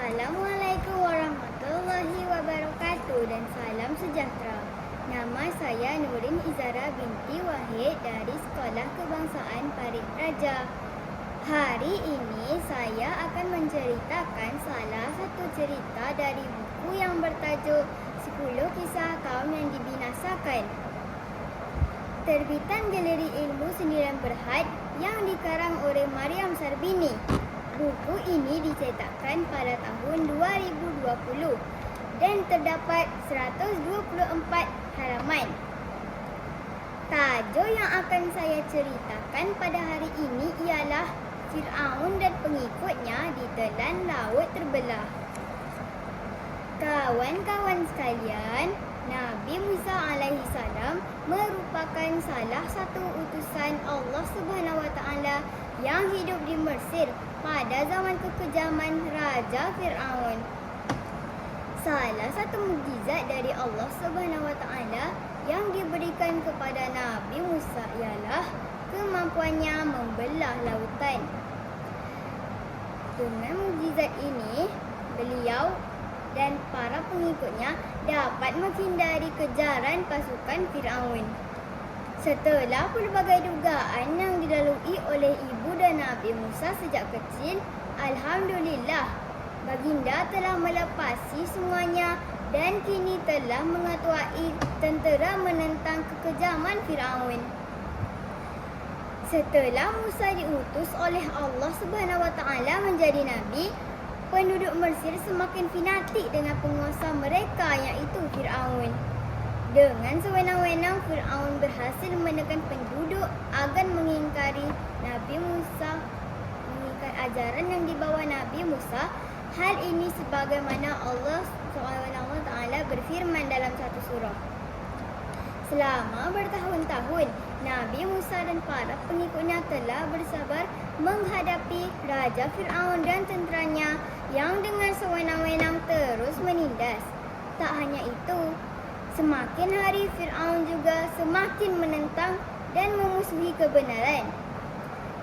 Assalamualaikum warahmatullahi wabarakatuh dan salam sejahtera. Nama saya Nurin Izara binti Wahid dari Sekolah Kebangsaan Parit Raja. Hari ini saya akan menceritakan salah satu cerita dari buku yang bertajuk 10 Kisah Kaum yang Dibinasakan. Terbitan Galeri Ilmu Sendirian Berhad yang dikarang oleh Mariam Sarbini. Buku ini dicetakkan pada tahun 2020 dan terdapat 124 halaman. Tajuk yang akan saya ceritakan pada hari ini ialah Fir'aun dan pengikutnya ditelan laut terbelah. Kawan-kawan sekalian, Nabi Musa alaihissalam merupakan salah satu utusan Allah Subhanahu wa taala yang hidup di Mesir pada zaman kekejaman Raja Fir'aun. Salah satu mukjizat dari Allah Subhanahu wa taala yang diberikan kepada Nabi Musa ialah kemampuannya membelah lautan. Dengan mukjizat ini, beliau dan para pengikutnya dapat menghindari kejaran pasukan Fir'aun. Setelah pelbagai dugaan yang dilalui oleh ibu dan Nabi Musa sejak kecil, alhamdulillah, baginda telah melepasi semuanya dan kini telah mengetuai tentera menentang kekejaman Fir'aun. Setelah Musa diutus oleh Allah Subhanahu wa taala menjadi nabi, penduduk Mesir semakin fanatik dengan penguasa mereka iaitu Fir'aun. Dengan sewenang-wenang, Fir'aun berhasil menekan penduduk agar mengingkari Nabi Musa, mengingkari ajaran yang dibawa Nabi Musa. Hal ini sebagaimana Allah SWT berfirman dalam satu surah. Selama bertahun-tahun, Nabi Musa dan para pengikutnya telah bersabar menghadapi Raja Fir'aun dan tenteranya yang dengan sewenang-wenang terus menindas. Tak hanya itu, semakin hari Fir'aun juga semakin menentang dan memusuhi kebenaran.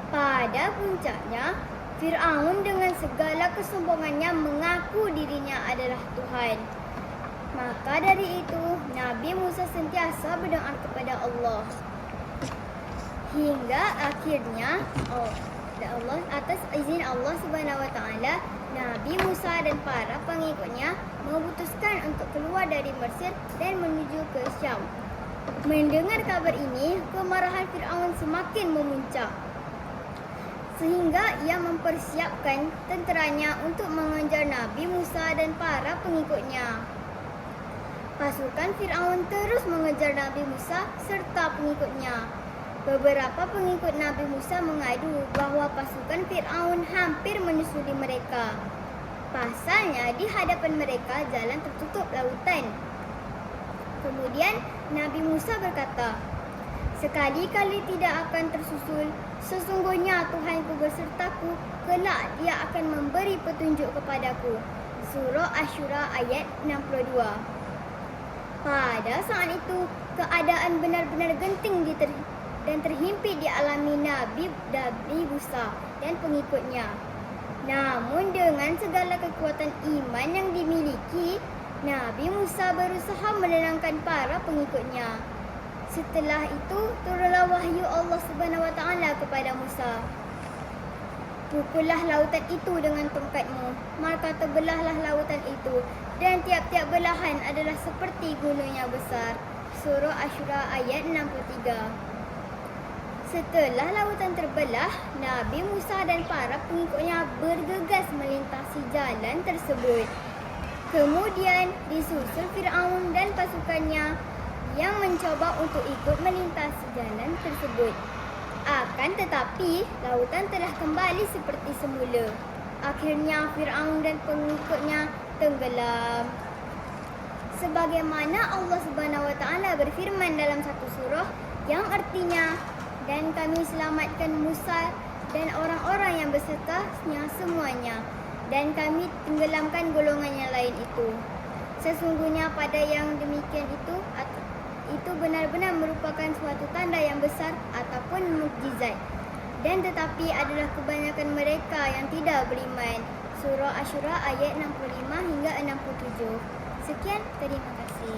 Pada puncaknya, Fir'aun dengan segala kesombongannya mengaku dirinya adalah Tuhan. Maka dari itu, Nabi Musa sentiasa berdoa kepada Allah. Hingga akhirnya, atas izin Allah Subhanahu wa taala, Nabi Musa dan para pengikutnya memutuskan untuk keluar dari Mesir dan menuju ke Syam. Mendengar kabar ini, kemarahan Fir'aun semakin memuncak, sehingga ia mempersiapkan tenteranya untuk mengejar Nabi Musa dan para pengikutnya. Pasukan Fir'aun terus mengejar Nabi Musa serta pengikutnya. Beberapa pengikut Nabi Musa mengadu bahawa pasukan Fir'aun hampir menyusuli mereka. Pasalnya di hadapan mereka jalan tertutup lautan. Kemudian Nabi Musa berkata, "Sekali-kali tidak akan tersusul. Sesungguhnya Tuhanku bersertaku, kelak Dia akan memberi petunjuk kepadaku." Surah Asy-Syura ayat 62. Pada saat itu, keadaan benar-benar genting dan terhimpit dialami Nabi Musa dan pengikutnya. Namun dengan segala kekuatan iman yang dimiliki, Nabi Musa berusaha menenangkan para pengikutnya. Setelah itu, turunlah wahyu Allah Subhanahu wa taala kepada Musa. "Pukullah lautan itu dengan tongkatmu, maka terbelahlah lautan itu, dan tiap-tiap belahan adalah seperti gunung yang besar." Surah Asy-Syura ayat 63. Setelah lautan terbelah, Nabi Musa dan para pengikutnya bergegas melintasi jalan tersebut. Kemudian disusul Fir'aun dan pasukannya yang mencoba untuk ikut melintasi jalan tersebut. Akan tetapi, lautan telah kembali seperti semula. Akhirnya Fir'aun dan pengikutnya tenggelam. Sebagaimana Allah Subhanahu wa taala berfirman dalam satu surah yang artinya, "Dan kami selamatkan Musa dan orang-orang yang bersertanya semuanya, dan kami tenggelamkan golongan yang lain itu. Sesungguhnya pada yang demikian itu benar-benar merupakan suatu tanda yang besar ataupun mukjizat. Dan tetapi adalah kebanyakan mereka yang tidak beriman." Surah Asy-Syura ayat 65 hingga 67. Sekian, terima kasih.